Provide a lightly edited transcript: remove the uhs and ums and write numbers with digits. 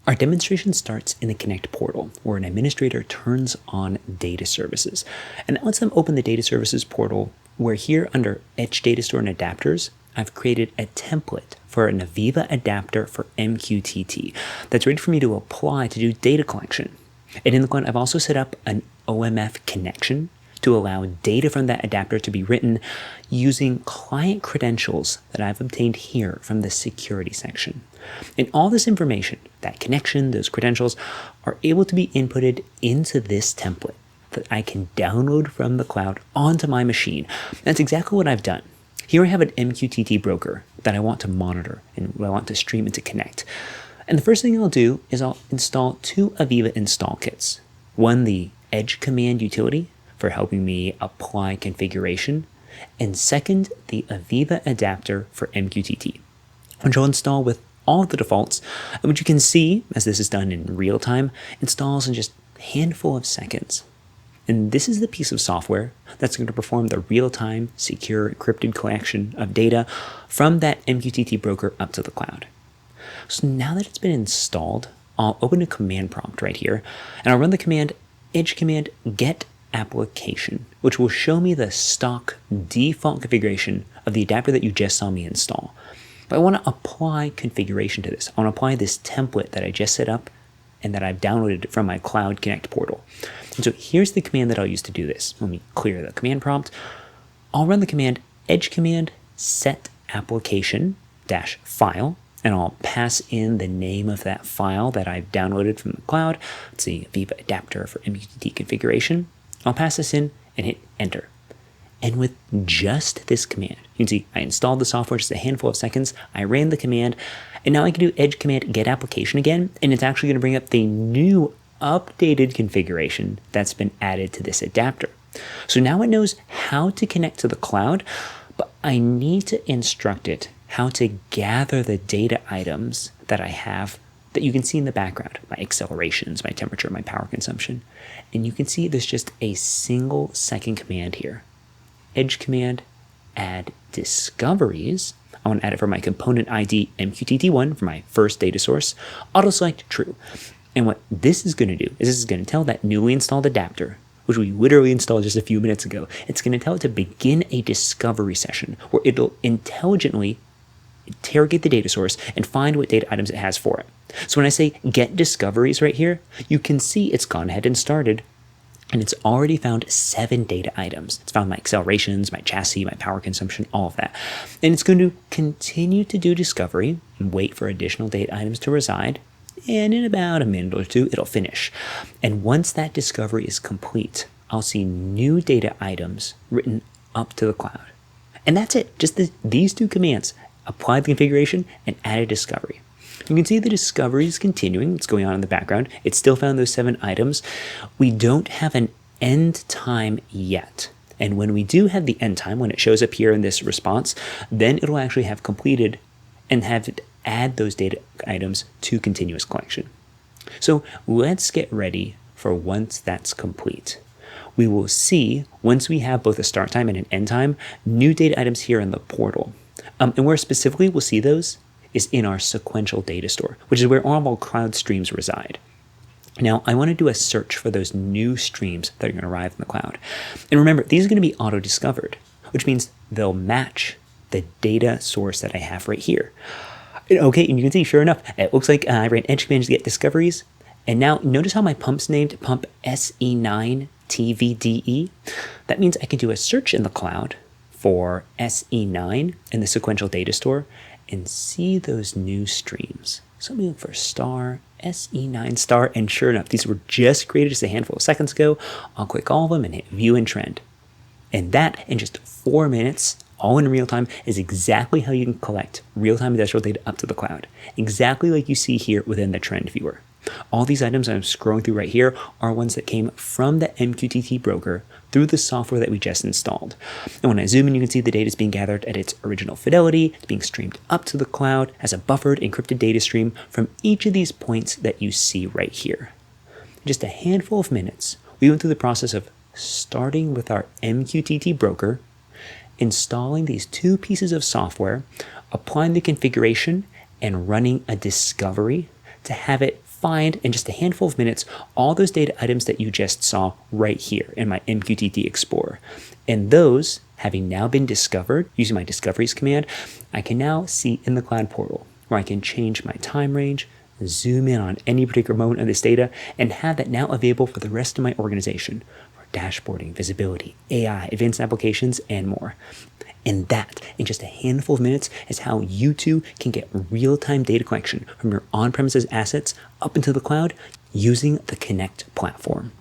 Our demonstration starts in the Connect portal, where an administrator turns on data services. And that lets them open the data services portal, where here under Edge Data Store and Adapters, I've created a template for an Aviva adapter for MQTT that's ready for me to apply to do data collection. And in the cloud, I've also set up an OMF connection to allow data from that adapter to be written using client credentials that I've obtained here from the security section. And all this information, that connection, those credentials, are able to be inputted into this template that I can download from the cloud onto my machine. That's exactly what I've done. Here I have an MQTT broker that I want to monitor and I want to stream into Connect. And the first thing I'll do is I'll install two Aviva install kits. One, the Edge command utility for helping me apply configuration, and second, the Aviva adapter for MQTT, which I'll install with all of the defaults, and which you can see, as this is done in real time, installs in just a handful of seconds. And this is the piece of software that's going to perform the real-time, secure, encrypted collection of data from that MQTT broker up to the cloud. So now that it's been installed, I'll open a command prompt right here, and I'll run the command edge command get application, which will show me the stock default configuration of the adapter that you just saw me install. But I want to apply configuration to this. I want to apply this template that I just set up and that I've downloaded from my Cloud Connect portal. And so here's the command that I'll use to do this. Let me clear the command prompt. I'll run the command edge command set application -file, and I'll pass in the name of that file that I've downloaded from the cloud. Let's see, Aviva adapter for MQTT configuration. I'll pass this in and hit enter. And with just this command, you can see I installed the software just a handful of seconds. I ran the command, and now I can do edge command get application again, and it's actually going to bring up the new updated configuration that's been added to this adapter. So now it knows how to connect to the cloud, but I need to instruct it how to gather the data items that I have that you can see in the background, my accelerations, my temperature, my power consumption. And you can see there's just a single second command here. Edge command, add discoveries. I want to add it for my component ID MQTT1 for my first data source. Auto select true. And what this is going to do is this is going to tell that newly installed adapter, which we literally installed just a few minutes ago, it's going to tell it to begin a discovery session where it'll intelligently interrogate the data source and find what data items it has for it. So when I say get discoveries right here, you can see it's gone ahead and started, and it's already found 7 data items. It's found my accelerations, my chassis, my power consumption, all of that. And it's going to continue to do discovery and wait for additional data items to reside. And in about a minute or two, it'll finish. And once that discovery is complete, I'll see new data items written up to the cloud. And that's it. Just these two commands. Apply the configuration and add a discovery. You can see the discovery is continuing. It's going on in the background. It still found those 7 items. We don't have an end time yet. And when we do have the end time, when it shows up here in this response, then it'll actually have completed and have it add those data items to continuous collection. So let's get ready for once that's complete. We will see, once we have both a start time and an end time, new data items here in the portal. And where specifically we'll see those is in our sequential data store, which is where all of our cloud streams reside. Now, I want to do a search for those new streams that are going to arrive in the cloud. And remember, these are going to be auto-discovered, which means they'll match the data source that I have right here. Okay, and you can see, sure enough, it looks like I ran edge command to get discoveries. And now notice how my pump's named pump SE9 TVDE. That means I can do a search in the cloud for SE9 in the sequential data store and see those new streams. So let me look for star, SE9 star, and sure enough, these were just created just a handful of seconds ago. I'll click all of them and hit view and trend. And that, in just 4 minutes, all in real time, is exactly how you can collect real-time industrial data up to the cloud. Exactly like you see here within the trend viewer. All these items I'm scrolling through right here are ones that came from the MQTT broker through the software that we just installed. And when I zoom in, you can see the data is being gathered at its original fidelity. It's being streamed up to the cloud as a buffered, encrypted data stream from each of these points that you see right here. In just a handful of minutes, we went through the process of starting with our MQTT broker, installing these 2 pieces of software, applying the configuration, and running a discovery to have it find in just a handful of minutes all those data items that you just saw right here in my MQTT Explorer. And those, having now been discovered using my discoveries command, I can now see in the cloud portal where I can change my time range, zoom in on any particular moment of this data, and have that now available for the rest of my organization for dashboarding, visibility, AI, advanced applications, and more. And that, in just a handful of minutes, is how you too can get real-time data collection from your on-premises assets up into the cloud using the Connect platform.